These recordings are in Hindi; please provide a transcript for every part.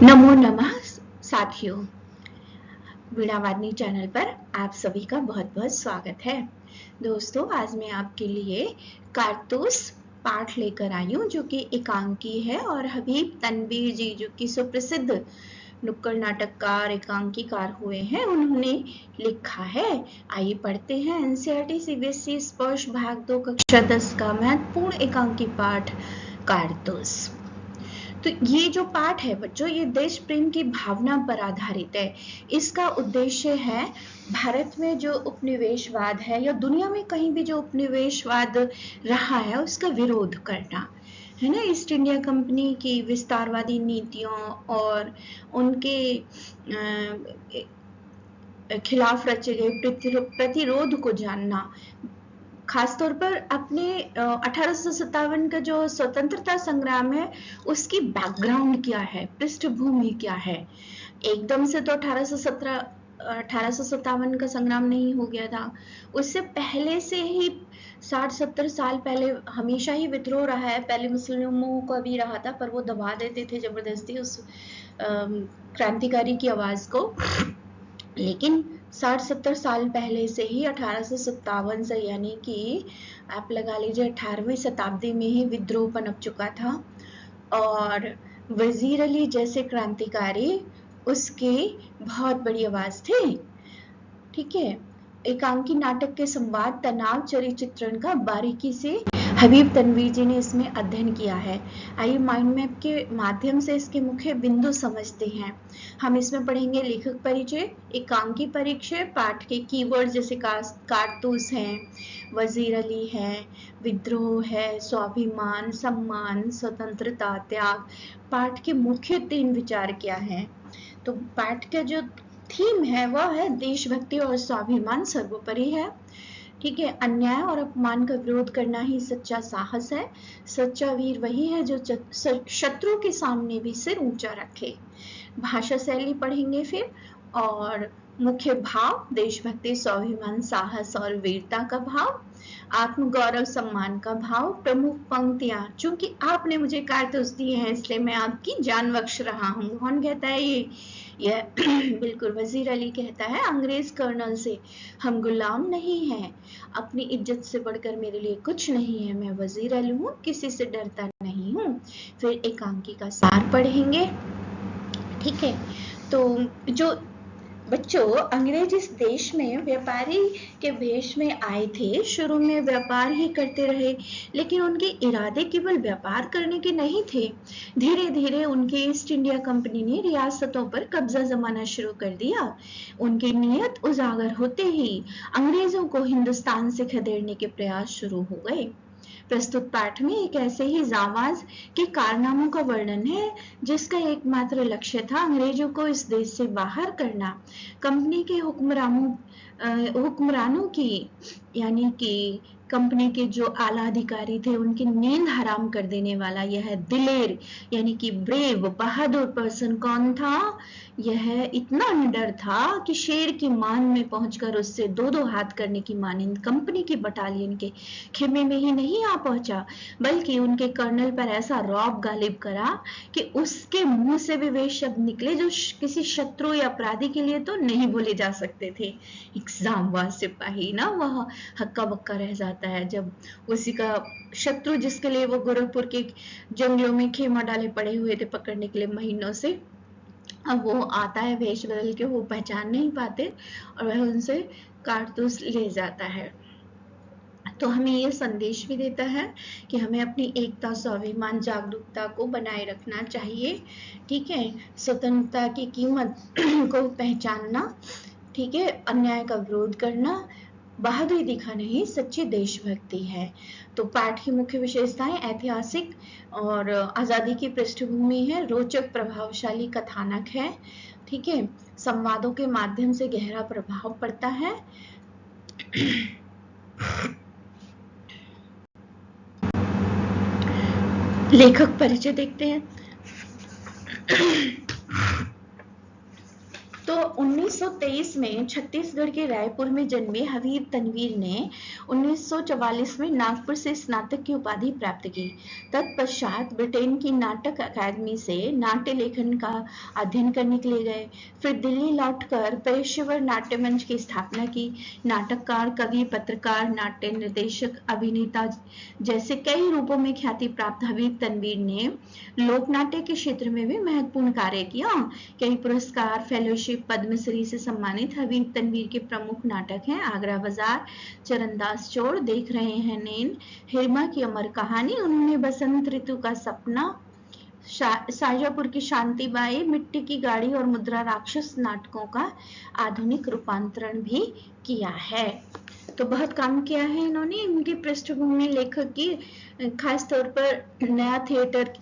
नमो नमः साथियों, वीणावादिनी चैनल पर आप सभी का बहुत बहुत स्वागत है। दोस्तों, आज मैं आपके लिए कारतूस पाठ लेकर आई हूँ जो कि एकांकी है और हबीब तनवीर जी जो कि सुप्रसिद्ध नुक्कड़ नाटककार एकांकीकार हुए हैं, उन्होंने लिखा है। आइए पढ़ते हैं एनसीईआरटी सीबीएसई स्पर्श भाग 2 कक्षा 10 का महत्वपूर्ण एकांकी पाठ कारतूस। तो ये जो पाठ है बच्चों, ये देश प्रेम की भावना पर आधारित है। इसका उद्देश्य है भारत में जो उपनिवेशवाद है या दुनिया में कहीं भी जो उपनिवेशवाद रहा है उसका विरोध करना है ना। ईस्ट इंडिया कंपनी की विस्तारवादी नीतियों और उनके खिलाफ रचे गए प्रतिरोध को जानना, खासतौर पर अपने 1857 का जो स्वतंत्रता संग्राम है उसकी बैकग्राउंड क्या है, पृष्ठभूमि क्या है। एकदम से तो 1857 का संग्राम नहीं हो गया था, उससे पहले से ही 60-70 साल पहले हमेशा ही विद्रोह रहा है। पहले मुस्लिमों का भी रहा था पर वो दबा देते थे जबरदस्ती उस क्रांतिकारी की आवाज को, लेकिन 60-70 साल पहले से ही 1857 से, यानी कि आप लगा लीजिए 18वीं शताब्दी में ही विद्रोह पनप चुका था और वजीर अली जैसे क्रांतिकारी उसकी बहुत बड़ी आवाज थी। ठीक है, एकांकी नाटक के संवाद, तनाव, चरित्र चित्रण का बारीकी से हबीब तनवीर जी ने इसमें अध्ययन किया है। आइए माइंड मैप के माध्यम से इसके मुख्य बिंदु समझते हैं। हम इसमें पढ़ेंगे लेखक परिचय, एकांकी परिचय, पाठ के कीवर्ड जैसे कारतूस हैं, वजीर अली है, विद्रोह है, स्वाभिमान, सम्मान, स्वतंत्रता, त्याग। पाठ के मुख्य 3 विचार क्या हैं? तो पाठ का जो थीम है वह है देशभक्ति और स्वाभिमान सर्वोपरि है। ठीक है, अन्याय और अपमान का विरोध करना ही सच्चा साहस है। सच्चा वीर वही है जो शत्रु के सामने भी सिर ऊंचा रखे। भाषा शैली पढ़ेंगे फिर, और मुख्य भाव देशभक्ति, स्वाभिमान, साहस और वीरता का भाव, आत्मगौरव, सम्मान का भाव। प्रमुख पंक्तियां, चूंकि आपने मुझे कारतूस दिए हैं इसलिए मैं आपकी जान बख्श रहा हूँ। कौन कहता है ये? यह बिल्कुल वजीर अली कहता है अंग्रेज कर्नल से, हम गुलाम नहीं हैं, अपनी इज्जत से बढ़कर मेरे लिए कुछ नहीं है, मैं वजीर अली हूँ, किसी से डरता नहीं हूँ। फिर एकांकी का सार पढ़ेंगे। ठीक है, तो जो बच्चों, अंग्रेज इस देश में व्यापारी के भेष में आए थे। शुरू में व्यापार ही करते रहे, लेकिन उनके इरादे केवल व्यापार करने के नहीं थे। धीरे धीरे उनकी ईस्ट इंडिया कंपनी ने रियासतों पर कब्जा जमाना शुरू कर दिया। उनकी नीयत उजागर होते ही अंग्रेजों को हिंदुस्तान से खदेड़ने के प्रयास शुरू हो गए। प्रस्तुत पाठ में एक ऐसे ही जाबाज के कारनामों का वर्णन है जिसका एकमात्र लक्ष्य था अंग्रेजों को इस देश से बाहर करना। कंपनी के हुक्मरानों की, यानी कि कंपनी के जो आला अधिकारी थे, उनकी नींद हराम कर देने वाला यह दिलेर यानी कि ब्रेव बहादुर पर्सन कौन था? यह इतना निडर था कि शेर की मान में पहुंचकर उससे 2-2 हाथ करने की मानिंद कंपनी की बटालियन के खेमे में ही नहीं आ पहुंचा, बल्कि उनके कर्नल पर ऐसा रौब गालिब करा कि उसके मुंह से भी वे शब्द निकले जो किसी शत्रु या अपराधी के लिए तो नहीं बोले जा सकते थे। एग्जाम सिपाही ना वह हक्का बक्का रह जाता है जब उसी का शत्रु, जिसके लिए वो गोरखपुर के जंगलों में खेमा डाले पड़े हुए थे पकड़ने के लिए महीनों से, अब वो आता है वेश बदल के, वो पहचान नहीं पाते और वह उनसे कारतूस ले जाता है। तो हमें ये संदेश भी देता है कि हमें अपनी एकता, स्वाभिमान, जागरूकता को बनाए रखना चाहिए। ठीक है, स्वतंत्रता की कीमत को पहचानना, ठीक है, अन्याय का विरोध करना बहादुरी दिखाना ही सच्ची देशभक्ति है। तो पाठ की मुख्य विशेषताएं ऐतिहासिक और आजादी की पृष्ठभूमि है, रोचक प्रभावशाली कथानक है। ठीक है, संवादों के माध्यम से गहरा प्रभाव पड़ता है। लेखक परिचय देखते हैं। तो 1923 में छत्तीसगढ़ के रायपुर में जन्मे हबीब तनवीर ने 1944 में नागपुर से स्नातक की उपाधि प्राप्त की। तत्पश्चात ब्रिटेन की नाटक अकादमी से नाट्य लेखन का अध्ययन करने के लिए गए। फिर दिल्ली लौटकर पेशेवर नाट्य मंच की स्थापना की। नाटककार, कवि, पत्रकार, नाट्य निर्देशक, अभिनेता जैसे कई रूपों में ख्याति प्राप्त हबीब तनवीर ने लोकनाट्य के क्षेत्र में भी महत्वपूर्ण कार्य किया। कई पुरस्कार, फेलोशिप, पद्मश्री से सम्मानित हबीब तनवीर के प्रमुख नाटक हैं आगरा बाजार, चरणदास चोर, देख रहे हैं नैन, हिरमा की अमर कहानी। उन्होंने बसंत ऋतु का सपना, शाजापुर की शांतिबाई, मिट्टी की गाड़ी और मुद्रा राक्षस नाटकों का आधुनिक रूपांतरण भी किया है। तो बहुत काम किया है इन्होंने। इनकी पृष्ठभूमि लेखक की खास तौर पर नया थिएटर,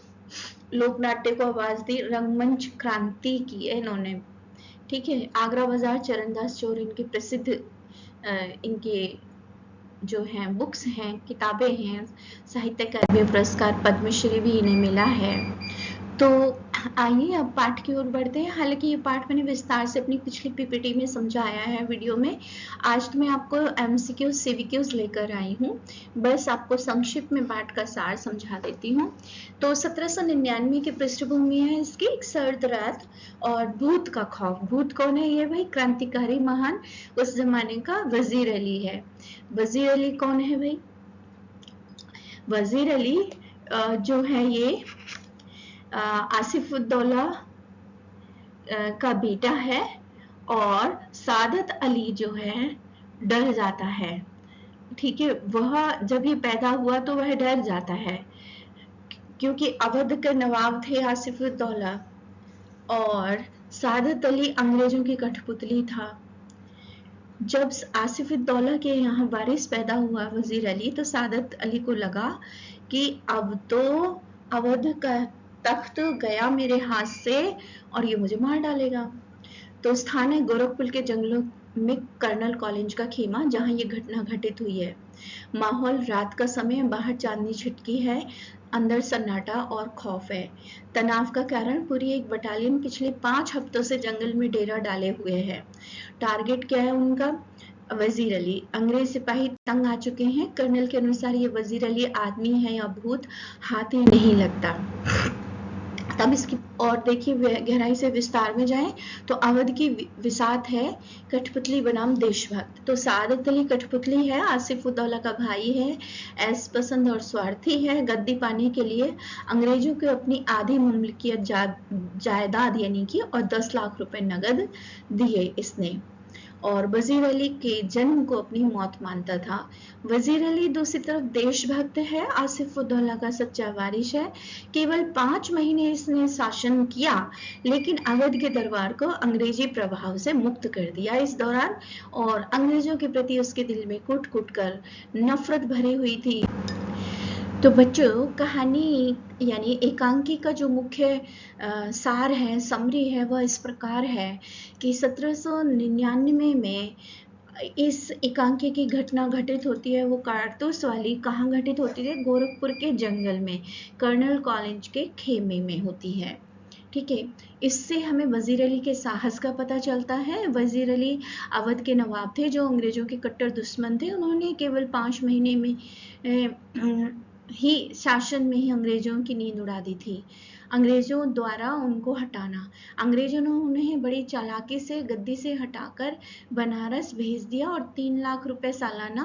लोकनाट्य को आवाज दी, रंगमंच क्रांति की है इन्होंने। ठीक है, आगरा बाजार, चरणदास चोर इनके प्रसिद्ध इनके जो हैं बुक्स हैं, किताबें हैं। साहित्य अकादमी पुरस्कार, पद्मश्री भी इन्हें मिला है। तो आइए अब पाठ की ओर बढ़ते हैं। हालांकि ये पाठ मैंने विस्तार से अपनी पिछली पीपीटी में समझाया है वीडियो में। आज तो मैं आपको एमसीक्यूज, सीवीक्यूज लेकर आई हूँ। बस आपको संक्षिप्त में पाठ का सार समझा देती हूँ। तो 1799 की पृष्ठभूमि है इसकी, एक सर्द रात और भूत का खौफ। भूत कौन है? ये भाई क्रांतिकारी महान उस जमाने का वजीर अली है। वजीर अली कौन है भाई? वजीर अली जो है ये आसिफुद्दौला का बेटा है और सादत अली जो है डर जाता है। ठीक है, वह जब ये पैदा हुआ तो वह डर जाता है क्योंकि अवध के नवाब थे आसिफुद्दौला और सादत अली अंग्रेजों की कठपुतली था। जब आसिफुद्दौला के यहाँ वारिस पैदा हुआ वजीर अली, तो सादत अली को लगा कि अब तो अवध का तख्त गया मेरे हाथ से और ये मुझे मार डालेगा। तो स्थान है गोरखपुर के जंगलों में कर्नल कॉलेज का खेमा, जहां ये घटना घटित हुई है। माहौल रात का समय, बाहर चांदनी छिटकी है, अंदर सन्नाटा और खौफ है। तनाव का कारण पूरी एक बटालियन पिछले 5 हफ्तों से जंगल में डेरा डाले हुए है। टारगेट क्या है उनका? वजीर अली। अंग्रेज सिपाही तंग आ चुके हैं। कर्नल के अनुसार ये वजीर अली आदमी है या भूत, हाथ ही नहीं लगता। तब इसकी और देखिए गहराई से विस्तार में जाएं तो अवध की विसात है कठपुतली बनाम देशभक्त। तो सादत अली कठपुतली है, आसिफुद्दौला का भाई है, ऐस पसंद और स्वार्थी है। गद्दी पाने के लिए अंग्रेजों को अपनी आधी मुमलिकियत जायदाद यानी कि और 10 लाख रुपए नगद दिए इसने, और वजीर अली के जन्म को अपनी मौत मानता था। वजीर अली दूसरी तरफ देशभक्त है, आसिफुद्दौला का सच्चा वारिस है। केवल 5 महीने इसने शासन किया, लेकिन अवध के दरबार को अंग्रेजी प्रभाव से मुक्त कर दिया इस दौरान, और अंग्रेजों के प्रति उसके दिल में कूट कूट कर नफरत भरी हुई थी। तो बच्चों, कहानी यानी एकांकी का जो मुख्य सार है, समरी है, वह इस प्रकार है कि 1799 में इस एकांकी की घटना घटित होती है। वो कारतूस वाली कहाँ घटित होती है? गोरखपुर के जंगल में, कर्नल कॉलेज के खेमे में होती है। ठीक है, इससे हमें वजीर अली के साहस का पता चलता है। वजीर अली अवध के नवाब थे जो अंग्रेजों के कट्टर दुश्मन थे। उन्होंने केवल 5 महीने में ही शासन में ही अंग्रेजों की नींद उड़ा दी थी। अंग्रेजों द्वारा उनको हटाना, अंग्रेजों ने उन्हें बड़ी चालाकी से गद्दी से हटाकर बनारस भेज दिया और 3 लाख रुपए सालाना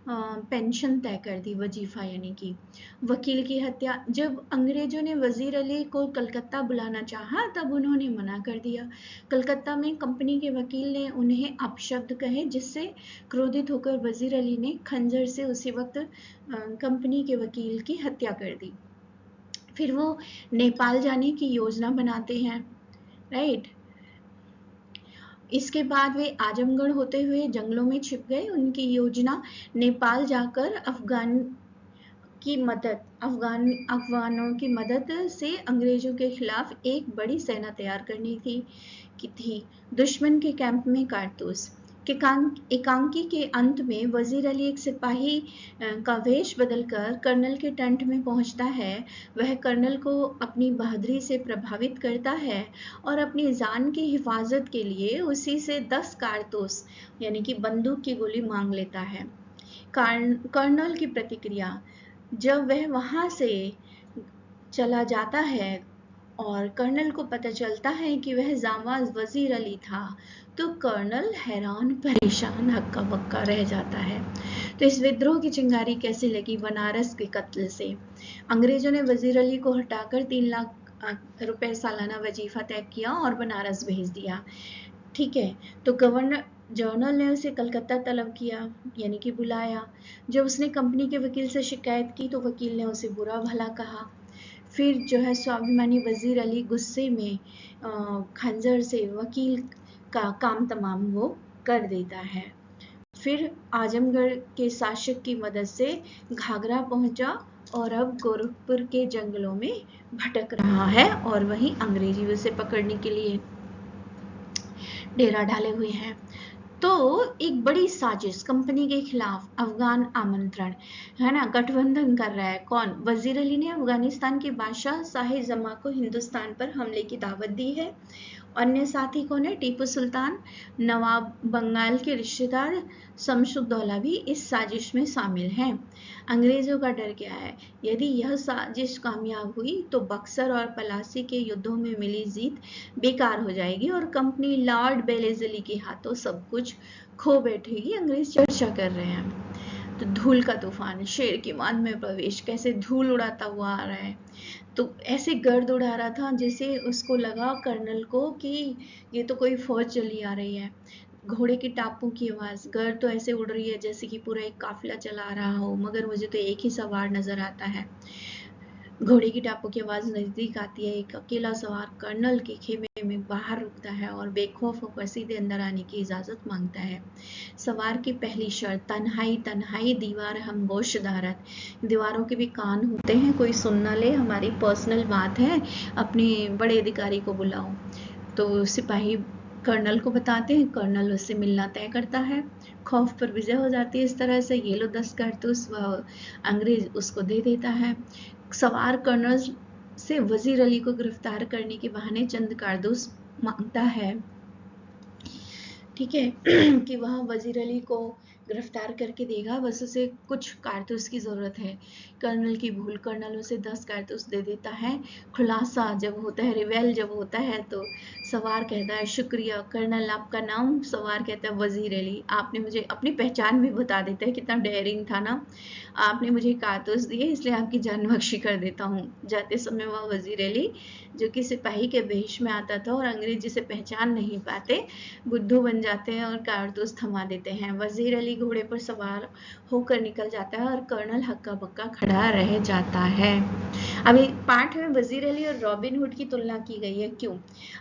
पेंशन तय कर दी, वजीफा यानी कि। वकील की हत्या, जब अंग्रेजों ने वजीर अली को कलकत्ता बुलाना चाहा तब उन्होंने मना कर दिया। कलकत्ता में कंपनी के वकील ने उन्हें अपशब्द कहे, जिससे क्रोधित होकर वजीर अली ने खंजर से उसी वक्त कंपनी के वकील की हत्या कर दी। फिर वो नेपाल जाने की योजना बनाते हैं, राइट। इसके बाद वे आजमगढ़ होते हुए जंगलों में छिप गए। उनकी योजना नेपाल जाकर अफगानों की मदद से अंग्रेजों के खिलाफ एक बड़ी सेना तैयार करनी थी। दुश्मन के कैंप में कारतूस, एकांकी के अंत में वजीर अली एक सिपाही का वेश बदलकर कर्नल के टेंट में पहुंचता है। वह कर्नल को अपनी बहादुरी से प्रभावित करता है और अपनी जान की हिफाजत के लिए उसी से 10 कारतूस यानी कि बंदूक की गोली मांग लेता है। कर्नल की प्रतिक्रिया, जब वह वहां से चला जाता है और कर्नल को पता चलता है कि वह जांबाज वजीर अली था, तो कर्नल हैरान परेशान हक्का बक्का रह जाता है। तो इस विद्रोह की चिंगारी कैसे लगी? बनारस के कत्ल से। अंग्रेजों ने वजीर अली को हटाकर 3 लाख रुपए सालाना वजीफा तय किया और बनारस भेज दिया। ठीक है, तो गवर्नर जनरल ने उसे कलकत्ता तलब किया यानी कि बुलाया। जब उसने कंपनी के वकील से शिकायत की तो वकील ने उसे बुरा भला कहा। फिर जो है स्वाभिमानी वजीर अली गुस्से में खंजर से वकील का काम तमाम वो कर देता है। फिर आजमगढ़ के शासक की मदद से घाघरा पहुंचा और अब गोरखपुर के जंगलों में भटक रहा है और वहीं अंग्रेजी उसे पकड़ने के लिए डेरा डाले हुए हैं। तो एक बड़ी साजिश कंपनी के खिलाफ अफगान आमंत्रण है ना, गठबंधन कर रहा है कौन? वजीर अली ने अफगानिस्तान के बादशाह शाह जमा को हिंदुस्तान पर हमले की दावत दी है। अन्य साथी कौन है? टीपू सुल्तान, नवाब बंगाल के रिश्तेदार शमसुद्दौला भी इस साजिश में शामिल हैं। अंग्रेजों का डर क्या है? यदि यह साजिश कामयाब हुई तो बक्सर और पलासी के युद्धों में मिली जीत बेकार हो जाएगी और कंपनी लॉर्ड बेलेजली के हाथों सब कुछ खो बैठेगी। अंग्रेज चर्चा कर रहे हैं। तो धूल का तूफान, शेर की मान में प्रवेश, कैसे धूल उड़ाता हुआ आ रहा है। तो ऐसे गर्द उड़ा रहा था जैसे उसको लगा कर्नल को कि ये तो कोई फौज चली आ रही है। घोड़े की टापों की आवाज, गर्द तो ऐसे उड़ रही है जैसे कि पूरा एक काफिला चला आ रहा हो, मगर मुझे तो एक ही सवार नजर आता है। घोड़े की टापों की आवाज नजदीक आती है। एक अकेला सवार कर्नल के खेमे में बाहर रुकता है और बेखौफ होकर सीधे अंदर आने की इजाजत मांगता है। सवार की पहली शर्त, तन्हाई तन्हाई दीवार हम गोश दारत। दीवारों के भी कान होते हैं, कोई सुन ना ले, हमारी पर्सनल बात है, अपने बड़े अधिकारी को बुलाओ। तो सिपाही कर्नल को बताते हैं, कर्नल उससे मिलना तय करता है। खौफ पर विजय हो जाती है। इस तरह से ये लो 10 कारतूस अंग्रेज उसको दे देता है। सवार कर्नल से वजीर अली को गिरफ्तार करने के बहाने चंद कारतूस मांगता है। ठीक है कि वह वजीर अली को गिरफ्तार करके देगा, बस उसे कुछ कारतूस की जरूरत है। कर्नल की भूल, कर्नल उसे 10 कारतूस दे देता है। खुलासा जब होता है, रिवेल जब होता है तो सवार कहता है शुक्रिया कर्नल, आपका नाम? सवार कहता है वजीर अली। आपने मुझे अपनी पहचान भी बता देता है, कितना डेयरिंग था ना। आपने मुझे कारतूस दिए इसलिए आपकी जान बख्शी कर देता हूँ। जाते समय वह वजीर अली जो कि सिपाही के वेश में आता था और अंग्रेज जिसे पहचान नहीं पाते बुद्धू बन जाते हैं और कारतूस थमा देते हैं। वजीर अली घोड़े पर सवार होकर निकल जाता है और कर्नल हक्का बक्का खड़ा रह जाता है। अभी पाठ में वजीर अली और रॉबिन हुड की तुलना की गई है। क्यों?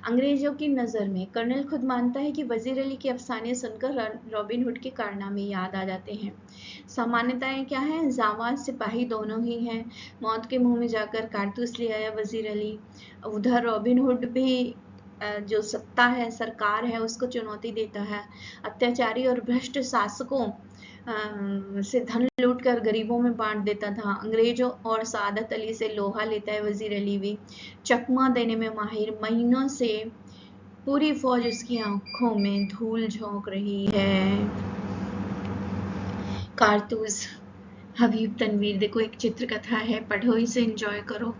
अंग्रेजों की नजर में कर्नल खुद मानता है कि वजीर अली के अफसाने सुनकर रॉबिन हुड के कारनामे याद आ जाते हैं। सामान्यताएं क्या है? जावाज सिपाही दोनों ही हैं। मौत के मुंह में जाकर कारतूस ले आया वजीर अली। उधर रॉबिन हुड भी जो सत्ता है, सरकार है, उसको चुनौती देता है। अत्याचारी और भ्रष्ट शासकों से धन लूटकर गरीबों में बांट देता था। अंग्रेजों और सादत अली से लोहा लेता है वजीर अली भी। चकमा देने में माहिर, महीनों से पूरी फौज उसकी आंखों में धूल झोंक रही है। कारतूस, हबीब तनवीर। देखो एक चित्रकथा है, पढ़ो इसे, एंजॉय करो।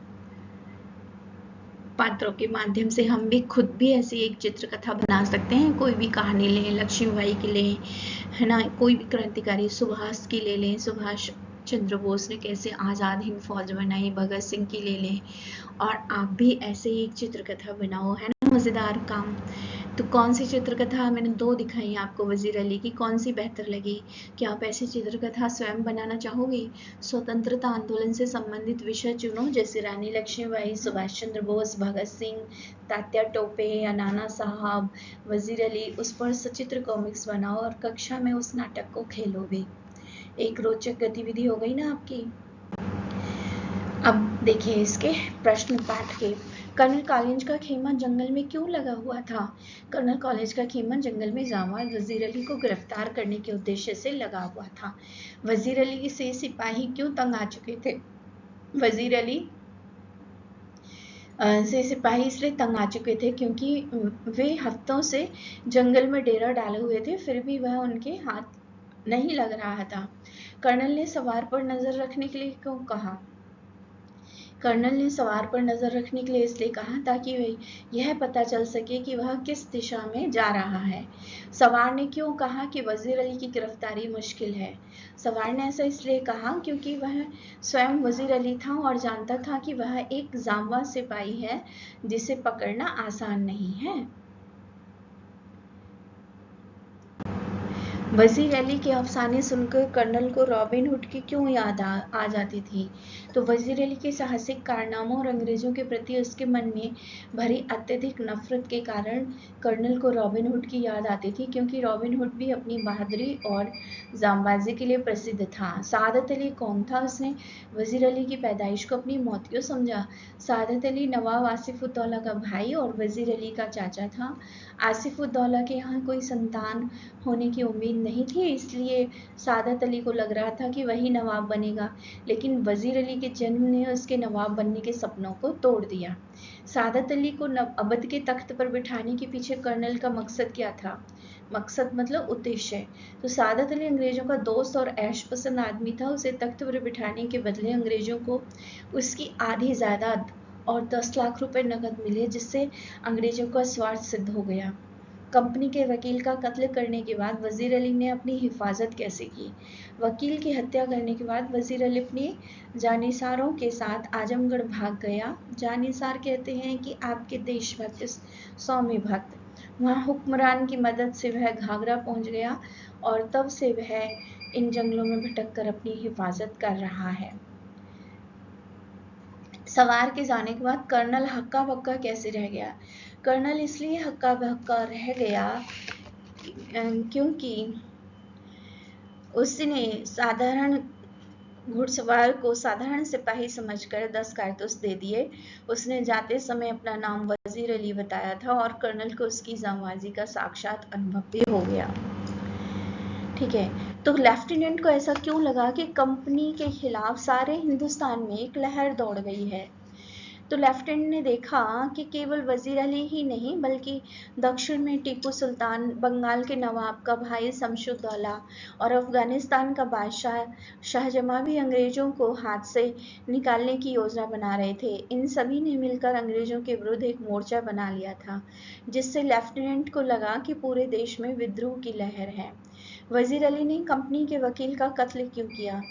पात्रों के माध्यम से हम भी खुद भी ऐसी एक चित्रकथा बना सकते हैं। कोई भी कहानी लें, लक्ष्मीबाई की लें, है ना, कोई भी क्रांतिकारी, सुभाष की ले लें, सुभाष चंद्र बोस ने कैसे आज़ाद हिंद फौज बनाई, भगत सिंह की ले लें, और आप भी ऐसे ही एक चित्रकथा बनाओ, है ना, मज़ेदार काम। तो कौन सी चित्रकथा, मैंने 2 दिखाई आपको वजीर अली की, कौन सी बेहतर लगी? क्या आप ऐसी चित्रकथा स्वयं बनाना चाहोगे? स्वतंत्रता आंदोलन से संबंधित विषय चुनो, जैसे रानी लक्ष्मीबाई, सुभाष चंद्र बोस, भगत सिंह, तात्या टोपे या नाना साहब, वजीर अली, उस पर सचित्र कॉमिक्स बनाओ और कक्षा में उस नाटक को खेलो भी। एक रोचक गतिविधि हो गई ना आपकी। अब देखिए इसके प्रश्न पाठ के कर्नल कॉलेज का खेमा जंगल में क्यों लगा हुआ था? कर्नल कॉलेज का खेमा जंगल में जांबाज वजीर अली को गिरफ्तार करने के उद्देश्य से लगा हुआ था। वजीर अली से सिपाही क्यों तंग आ चुके थे? वजीर अली से सिपाही इसलिए तंग आ चुके थे क्योंकि वे हफ्तों से जंगल में डेरा डाले हुए थे, फिर भी वह उनके हाथ नहीं लग रहा था। कर्नल ने सवार पर नजर रखने के लिए क्यों कहा? कर्नल ने सवार पर नजर रखने के लिए इसलिए कहा ताकि यह पता चल सके कि वह किस दिशा में जा रहा है। सवार ने क्यों कहा कि वजीर अली की गिरफ्तारी मुश्किल है? सवार ने ऐसा इसलिए कहा क्योंकि वह स्वयं वजीर अली था और जानता था कि वह एक जांबाज सिपाही है जिसे पकड़ना आसान नहीं है। वजीर अली के अफसाने सुनकर कर्नल को रॉबिन हुड की क्यों याद आ जाती थी? तो वजीर अली के साहसिक कारनामों और अंग्रेजों के प्रति उसके मन में भरी अत्यधिक नफरत के कारण कर्नल को रॉबिन हुड की याद आती थी, क्योंकि रॉबिन हुड भी अपनी बहादुरी और जांबाजी के लिए प्रसिद्ध था। सादत अली कौन था? उसने वजीर अली की पैदाइश को अपनी मौत क्यों समझा? सादत अली नवाब आसिफुद्दौला का भाई और वजीर अली का चाचा था। आसिफुद्दौला के यहाँ कोई संतान होने की उम्मीद नहीं थी, इसलिए सादत अली को लग रहा था कि वही नवाब बनेगा, लेकिन वजीर अली के जन्म ने उसके नवाब बनने के सपनों को तोड़ दिया। सादत अली को अवध के तख्त पर बिठाने के पीछे कर्नल का मकसद क्या था? मकसद मतलब उद्देश्य। तो सादत अली अंग्रेजों का दोस्त और ऐश पसंद आदमी था। उसे तख्त पर बिठाने के बदले अंग्रेजों को उसकी आधी जायदाद और 10 लाख रुपए नकद मिले, जिससे अंग्रेजों का स्वार्थ सिद्ध हो गया। कंपनी के वकील का कत्ल करने के बाद वजीर अली ने अपनी हिफाजत कैसे की? वकील की हत्या करने के बाद वजीर अली अपने जानिसारों के साथ आजमगढ़ भाग गया। जानिसार कहते हैं कि आपके देशभक्त, सौम्य भक्त। वहाँ हुक्मरान की मदद से वह घाघरा पहुंच गया और तब से वह इन जंगलों में भटक कर अपनी हिफाजत कर रहा है। सवार के जाने के बाद कर्नल हक्का बक्का कैसे रह गया? कर्नल इसलिए हक्का बक्का रह गया क्योंकि उसने साधारण घुड़सवार को साधारण सिपाही समझकर 10 कारतूस दे दिए। उसने जाते समय अपना नाम वजीर अली बताया था और कर्नल को उसकी जांबाजी का साक्षात अनुभव भी हो गया। ठीक है, तो लेफ्टिनेंट को ऐसा क्यों लगा कि कंपनी के खिलाफ सारे हिंदुस्तान में एक लहर दौड़ गई है? तो लेफ्टिनेंट ने देखा कि केवल वजीर अली ही नहीं बल्कि दक्षिण में टीपू सुल्तान, बंगाल के नवाब का भाई शमशुद्दौला और अफगानिस्तान का बादशाह शाहजहां भी अंग्रेजों को हाथ से निकालने की योजना बना रहे थे। इन सभी ने मिलकर अंग्रेजों के विरुद्ध एक मोर्चा बना लिया था, जिससे लेफ्टिनेंट को लगा कि पूरे देश में विद्रोह की लहर है। वजीर अली ने कंपनी के वकील का कत्ल क्यों किया?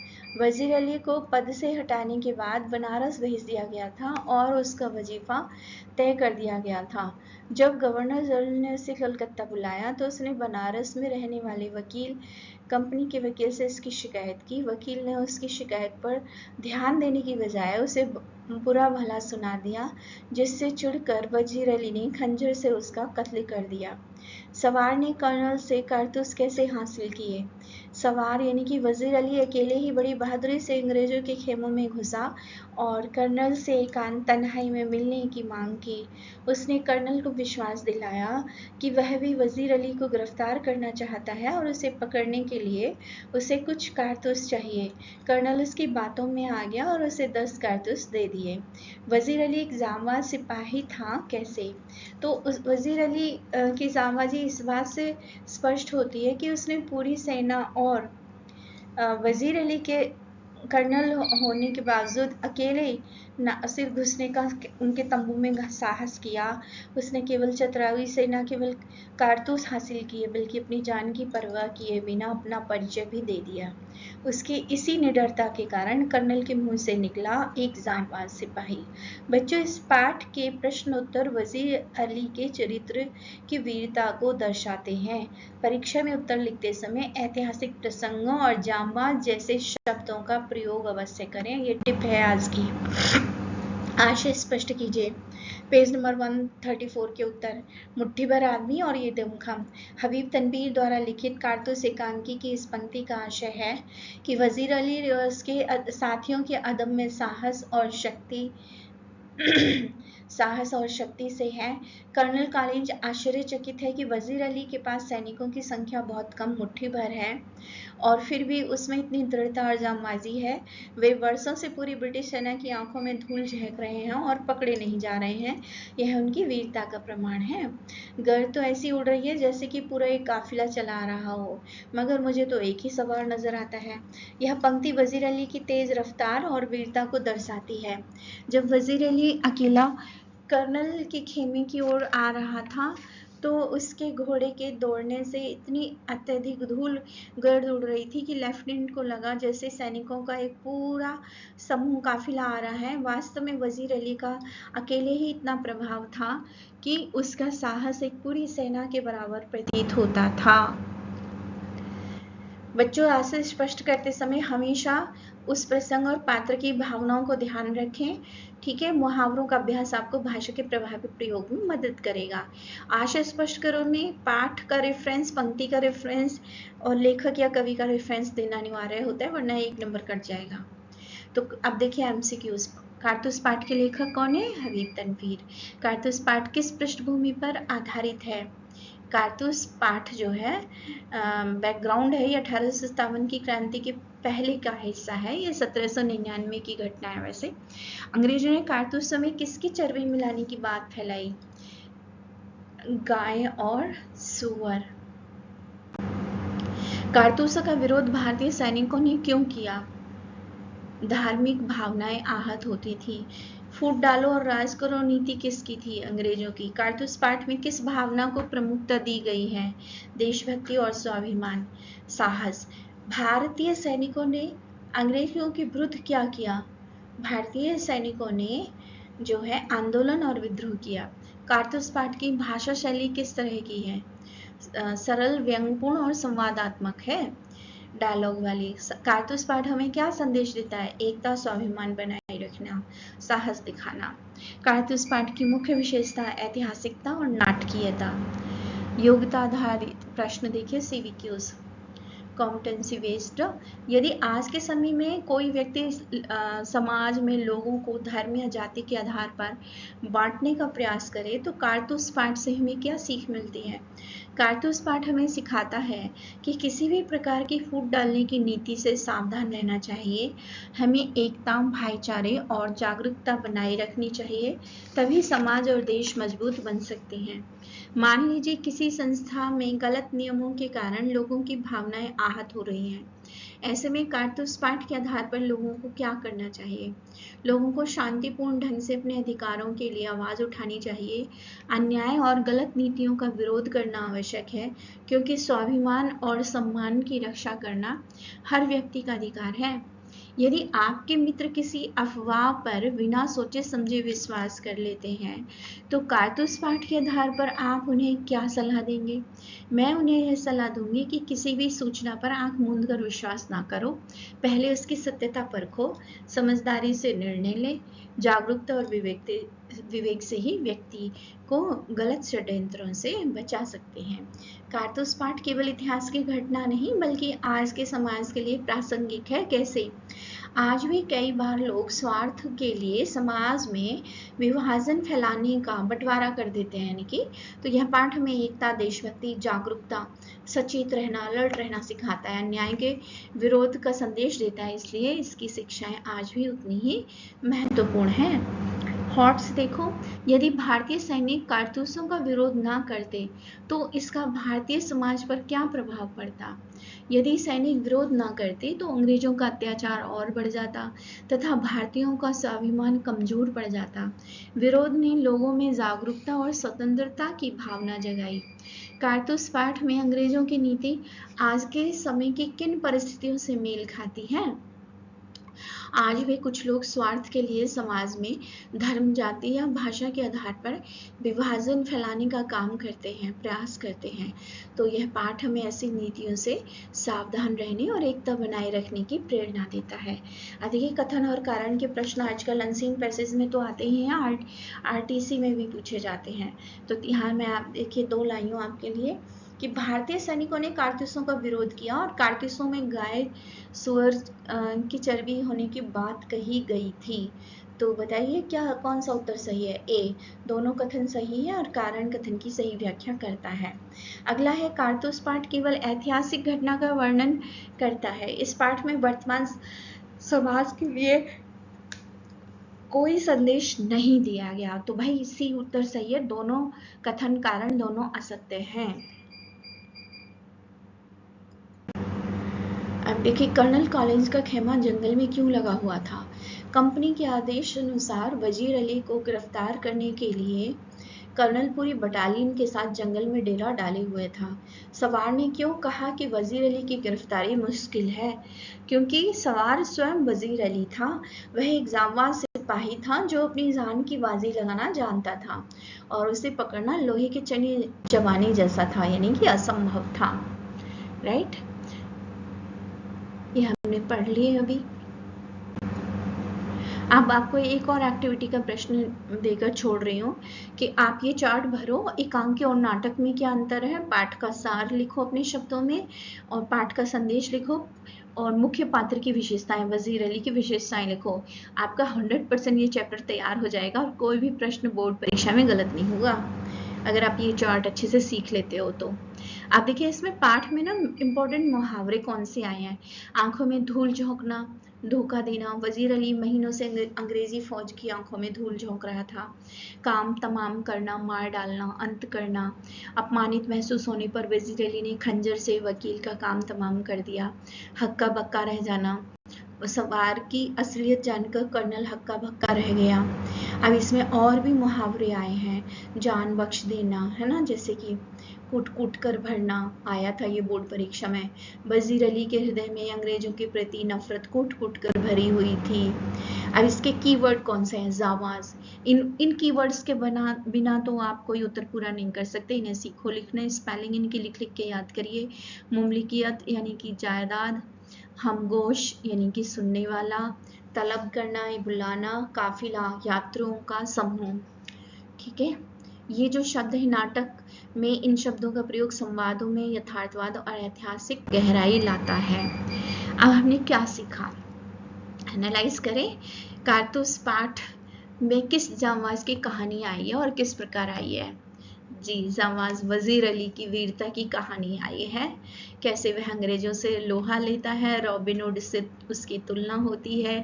वजीर अली को पद से हटाने के बाद बनारस भेज दिया गया था और उसका वजीफा तय कर दिया गया था। जब गवर्नर जनरल ने उसे कलकत्ता बुलाया तो उसने बनारस में रहने वाले वकील, कंपनी के वकील से इसकी शिकायत की। वकील ने उसकी शिकायत पर ध्यान देने की बजाय उसे बुरा भला सुना दिया, जिससे चिढ़कर वजीर अली ने खंजर से उसका कत्ल कर दिया। सवार ने कर्नल से कारतूस कैसे हासिल किए? सवार यानी कि वजीर अली अकेले ही बड़ी बहादुरी से अंग्रेजों के खेमों में घुसा और कर्नल से एकांत तन्हाई में मिलने की मांग की। उसने कर्नल को विश्वास दिलाया कि वह भी वजीर अली को गिरफ्तार करना चाहता है और उसे पकड़ने के लिए उसे कुछ कारतूस चाहिए। कर्नल उसकी बातों में आ गया और उसे 10 कारतूस दे दिए। वजीर अली एक जांबाज सिपाही था कैसे? तो उस वजीर अली की जांबाजी इस बात से स्पष्ट होती है कि उसने पूरी सेना और वजीर अली के कर्नल होने के बावजूद अकेले न सिर्फ घुसने का उनके तंबू में साहस किया। उसने केवल चतरावी से न केवल कारतूस हासिल किए बल्कि अपनी जान की परवाह किए बिना अपना परिचय भी दे दिया। उसकी इसी निडरता के कारण कर्नल के मुंह से निकला एक जांबाज सिपाही। बच्चों, इस पाठ के प्रश्न उत्तर वजीर अली के चरित्र की वीरता को दर्शाते हैं। परीक्षा में उत्तर लिखते समय ऐतिहासिक प्रसंगों और जांबाज जैसे शब्दों का प्रयोग अवश्य करें। ये टिप है आज की। आशय स्पष्ट कीजिए। पेज नंबर 134 के उत्तर। मुट्ठी भर आदमी और ये दमखम। हबीब तनवीर द्वारा लिखित कारतूस एकांकी की इस पंक्ति का आशय है कि वजीर अली और उसके साथियों के अदम्य साहस और शक्ति साहस और शक्ति से है। कर्नल कॉलिंज आश्चर्यचकित है कि वजीर अली के पास सैनिकों की संख्या बहुत कम, मुट्ठी भर है, और फिर भी उसमें इतनी दृढ़ता और जांबाजी है। वे वर्षों से पूरी ब्रिटिश सेना की आंखों में धूल झोंक रहे हैं और पकड़े नहीं जा रहे हैं। यह उनकी वीरता का प्रमाण है। गर्द तो ऐसी उड़ रही है जैसे कि पूरा एक काफिला चला आ रहा हो, मगर मुझे तो एक ही सवार नजर आता है। यह पंक्ति वजीर अली की तेज रफ्तार और वीरता को दर्शाती है। जब वजीर अली अकेला कर्नल के खेमे की ओर आ रहा था तो उसके घोड़े के दौड़ने से इतनी अत्यधिक धूल गर्द उड़ रही थी कि लेफ्टिनेंट को लगा जैसे सैनिकों का एक पूरा समूह काफिला आ रहा है। वास्तव में वजीर अली का अकेले ही इतना प्रभाव था कि उसका साहस एक पूरी सेना के बराबर प्रतीत होता था। बच्चों, आशय स्पष्ट करते समय हमेशा उस प्रसंग और पात्र की भावनाओं को ध्यान रखें। ठीक है, मुहावरों का अभ्यास आपको भाषा के प्रभावी प्रयोग में मदद करेगा। आशय स्पष्ट करो में पाठ का रेफरेंस, पंक्ति का रेफरेंस और लेखक या कवि का रेफरेंस देना अनिवार्य होता है, वरना 1 नंबर कट जाएगा। तो अब देखिए एमसीक्यूज। कारतूस पाठ के लेखक कौन है? हबीब तनवीर। कारतूस पाठ किस पृष्ठभूमि पर आधारित है? कारतूस पाठ जो है बैकग्राउंड है, ये 1857 की क्रांति के पहले का हिस्सा है। ये 1799 की घटना है। वैसे अंग्रेजों ने कारतूसों में किसकी चर्बी मिलाने की बात फैलाई? गाय और सुअर। कारतूसों का विरोध भारतीय सैनिकों ने क्यों किया? धार्मिक भावनाएं आहत होती थी। फूट डालो और राज करो नीति किसकी थी? अंग्रेजों की। कारतूस पाठ में किस भावना को प्रमुखता दी गई है? देशभक्ति और स्वाभिमान, साहस। भारतीय सैनिकों ने अंग्रेजों के विरुद्ध क्या किया? भारतीय सैनिकों ने जो है आंदोलन और विद्रोह किया। कारतूस पाठ की भाषा शैली किस तरह की है? सरल, व्यंग्यपूर्ण और संवादात्मक है, डायलॉग वाली। कारतूस पाठ हमें क्या संदेश देता है? एकता, स्वाभिमान बनाए रखना, साहस दिखाना। कारतूस पाठ की मुख्य विशेषता ऐतिहासिकता और नाटकीयता। योग्यता आधारित प्रश्न देखिए, सीवीक्यूज, कॉम्पिटेंसी बेस्ड। यदि आज के समय में कोई व्यक्ति समाज में लोगों को धर्म या जाति के आधार पर बांटने का प्रयास करे तो कारतूस पाठ से हमें क्या सीख मिलती है? कारतूस पाठ हमें सिखाता है कि किसी भी प्रकार की फूट डालने की नीति से सावधान रहना चाहिए। हमें एकता, भाईचारे और जागरूकता बनाए रखनी चाहिए, तभी समाज और देश मजबूत बन सकते हैं। मान लीजिए किसी संस्था में गलत नियमों के कारण लोगों की भावनाएं आहत हो रही हैं। ऐसे में कारतूस पाठ के आधार पर लोगों को क्या करना चाहिए? लोगों को शांतिपूर्ण ढंग से अपने अधिकारों के लिए आवाज उठानी चाहिए। अन्याय और गलत नीतियों का विरोध करना आवश्यक है, क्योंकि स्वाभिमान और सम्मान की रक्षा करना हर व्यक्ति का अधिकार है। यदि आपके मित्र किसी अफवाह पर बिना सोचे समझे विश्वास कर लेते हैं तो कारतूस पाठ के आधार पर आप उन्हें क्या सलाह देंगे? मैं उन्हें यह सलाह दूंगी कि किसी भी सूचना पर आंख मूंद कर विश्वास ना करो, पहले उसकी सत्यता परखो, समझदारी से निर्णय ले। जागरूकता और विवेक से ही व्यक्ति को गलत षड्यंत्रों से बचा सकते हैं। कारतूस पाठ केवल इतिहास की घटना नहीं बल्कि आज के समाज के लिए प्रासंगिक है। कैसे? आज भी कई बार लोग स्वार्थ के लिए समाज में विभाजन फैलाने का बंटवारा कर देते हैं, यानी कि तो यह पाठ हमें एकता, देशभक्ति, जागरूकता, सचेत रहना, अलर्ट रहना सिखाता है, अन्याय के विरोध का संदेश देता है। इसलिए इसकी शिक्षाएं आज भी उतनी ही महत्वपूर्ण हैं। हॉट्स देखो, यदि भारतीय सैनिक कारतूसों का विरोध ना करते तो इसका भारतीय समाज पर क्या प्रभाव पड़ता? यदि सैनिक विरोध ना करते तो अंग्रेजों का अत्याचार और बढ़ जाता तथा भारतीयों का स्वाभिमान कमजोर पड़ जाता। विरोध ने लोगों में जागरूकता और स्वतंत्रता की भावना जगाई। कारतूस पाठ में अंग्रेजों की नीति आज के समय की किन परिस्थितियों से मेल खाती है? आज भी कुछ लोग स्वार्थ के लिए समाज में धर्म, जाति या भाषा के आधार पर विभाजन फैलाने का काम करते हैं, प्रयास करते हैं। तो यह पाठ हमें ऐसी नीतियों से सावधान रहने और एकता बनाए रखने की प्रेरणा देता है। देखिए, कथन और कारण के प्रश्न आजकल अनसीन पैसेज में तो आते ही हैं, आरटीसी में भी पूछे जाते हैं। तो यहाँ मैं आप देखिए 2 लाइनों आपके लिए कि भारतीय सैनिकों ने कारतूसों का विरोध किया और कारतूसों में गाय, सुअर की चर्बी होने की बात कही गई थी। तो बताइए क्या कौन सा उत्तर सही है? ए, दोनों कथन सही है और कारण कथन की सही व्याख्या करता है। अगला है कारतूस पाठ केवल ऐतिहासिक घटना का वर्णन करता है। इस पाठ में वर्तमान समाज के लिए कोई संदेश नहीं दिया गया। तो भाई इसी उत्तर सही है, दोनों कथन कारण दोनों असत्य हैं। अब देखिए, कर्नल कॉलिंस का खेमा जंगल में क्यों लगा हुआ था? कंपनी के आदेश अनुसार वजीर अली को गिरफ्तार करने के लिए कर्नल पूरी बटालियन के साथ जंगल में डेरा डाले हुए था। सवार ने क्यों कहा कि वजीर अली की गिरफ्तारी मुश्किल है? क्योंकि सवार स्वयं वजीर अली था। वह एक जांबाज सिपाही था जो अपनी जान की बाजी लगाना जानता था और उसे पकड़ना लोहे के चने चबाने जैसा था, यानी कि असंभव था। राइट, ये हमने पढ़ लिए अभी। अब आपको एक और एक्टिविटी का प्रश्न देकर छोड़ रही हूँ कि आप ये चार्ट भरो, एकांकी और नाटक में क्या अंतर है, पाठ का सार लिखो अपने शब्दों में और पाठ का संदेश लिखो और मुख्य पात्र की विशेषताएं, वजीर अली की विशेषताएं लिखो। आपका 100% ये चैप्टर तैयार हो जाएगा और कोई भी प्रश्न बोर्ड परीक्षा में गलत नहीं होगा अगर आप ये चार्ट अच्छे से सीख लेते हो तो। आप देखिए इसमें पाठ में ना इम्पोर्टेंट मुहावरे कौन से आए हैं। आंखों में धूल झोंकना, धोखा देना, वजीर अली महीनों से अंग्रेजी फौज की आंखों में धूल झोंक रहा था, काम तमाम करना, मार डालना, अंत करना, अपमानित महसूस होने पर वजीर अली ने खंजर से वकील का काम तमाम कर दिया, हक्का बक्का रह जाना, सवार की असलियत जानकर कर्नल हक्का बक्का रह गया। अब इसमें और भी मुहावरे आए हैं, जान बख्श देना, है ना, जैसे कि कूट कूट कर भरना आया था ये बोर्ड परीक्षा में। वजीर अली के हृदय में अंग्रेजों के प्रति नफरत कूट कूट कर भरी हुई थी। अब इसके कीवर्ड कौन से हैं? जावाज। इन कीवर्ड्स के बिना तो आप कोई उत्तर पूरा नहीं कर सकते। इन्हें सीखो लिखने, स्पेलिंग इनकी लिख लिख के याद करिए। मुमलिकियत यानी कि जायदाद, हमगोश यानी कि सुनने वाला, तलब करना बुलाना, काफिला यात्रियों का समूह। ठीक है, ये जो शब्द है नाटक में, इन शब्दों का प्रयोग संवादों में यथार्थवाद और ऐतिहासिक गहराई लाता है। अब हमने क्या सीखा, एनालाइज करें। कारतूस पाठ में किस जांबाज की कहानी आई है और किस प्रकार आई है? जी, जांबाज वजीर अली की वीरता की कहानी आई है। कैसे वह अंग्रेजों से लोहा लेता है, रॉबिन हुड से उसकी तुलना होती है।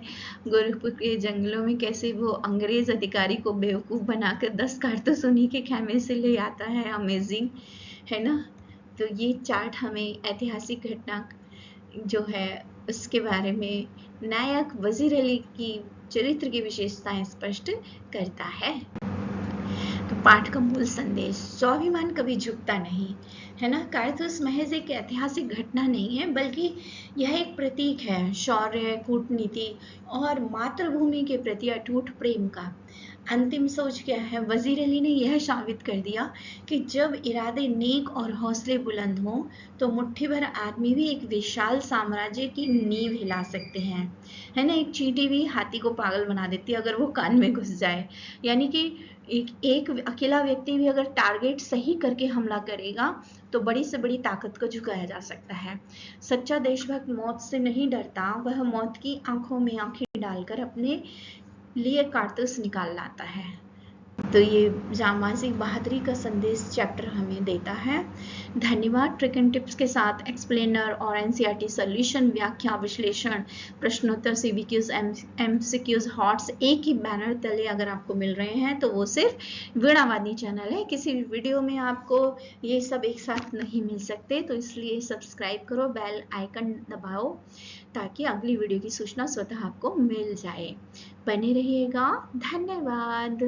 गोरखपुर के जंगलों में कैसे वो अंग्रेज अधिकारी को बेवकूफ़ बनाकर 10 कारतूस उन्हीं के खेमे से ले आता है। अमेजिंग है ना। तो ये चार्ट हमें ऐतिहासिक घटना जो है उसके बारे में, नायक वजीर अली की चरित्र की विशेषताएं स्पष्ट करता है। तो पाठ का मूल संदेश, स्वाभिमान कभी झुकता नहीं, है ना। कारतूस महज एक ऐतिहासिक घटना नहीं है, बल्कि यह एक प्रतीक है शौर्य, कूटनीति और मातृभूमि के प्रति अटूट प्रेम का। अंतिम सोच क्या है? वजीर अली ने यह साबित कर दिया कि जब इरादे नेक और हौसले बुलंद हों तो मुट्ठी भर आदमी भी एक विशाल साम्राज्य की नींव हिला सकते हैं, है ना। एक चींटी भी हाथी को पागल बना देती है अगर वो कान में घुस जाए। यानी कि एक अकेला व्यक्ति भी अगर टारगेट सही करके हमला करेगा तो बड़ी से बड़ी ताकत को झुकाया जा सकता है। सच्चा देशभक्त मौत से नहीं डरता, वह मौत की आंखों में आंखें डालकर अपने लिए कारतूस निकाल लाता है। तो ये जांबाजी बहादुरी का संदेश चैप्टर हमें देता है। धन्यवाद। ट्रिक एंड टिप्स के साथ एक्सप्लेनर और एनसीईआरटी सॉल्यूशन, व्याख्या, विश्लेषण, प्रश्नोत्तर, सीबीक्यूज, एमसीक्यूज, हॉट्स एक ही बैनर तले अगर आपको मिल रहे हैं तो वो सिर्फ वीणावादी चैनल है। किसी भी वीडियो में आपको ये सब एक साथ नहीं मिल सकते, तो इसलिए सब्सक्राइब करो, बेल आइकन दबाओ ताकि अगली वीडियो की सूचना स्वतः आपको मिल जाए। बने रहिएगा। धन्यवाद।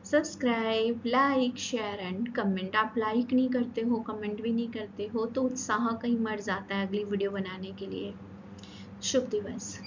Subscribe, like, share and comment. आप लाइक नहीं करते हो, कमेंट भी नहीं करते हो तो उत्साह कहीं मर जाता है अगली वीडियो बनाने के लिए। शुभ दिवस।